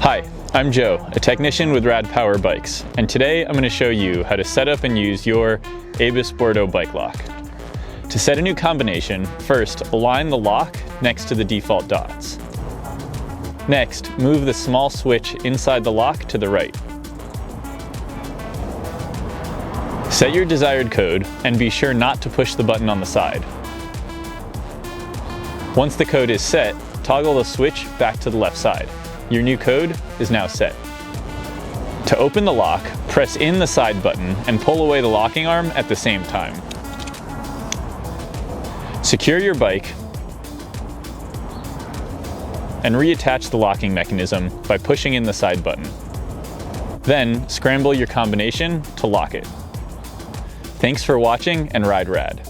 Hi, I'm Joe, a technician with Rad Power Bikes, and today I'm going to show you how to set up and use your ABUS Bordo bike lock. To set a new combination, first align the lock next to the default dots. Next, move the small switch inside the lock to the right. Set your desired code and be sure not to push the button on the side. Once the code is set, toggle the switch back to the left side. Your new code is now set. To open the lock, press in the side button and pull away the locking arm at the same time. Secure your bike and reattach the locking mechanism by pushing in the side button. Then scramble your combination to lock it. Thanks for watching and ride rad.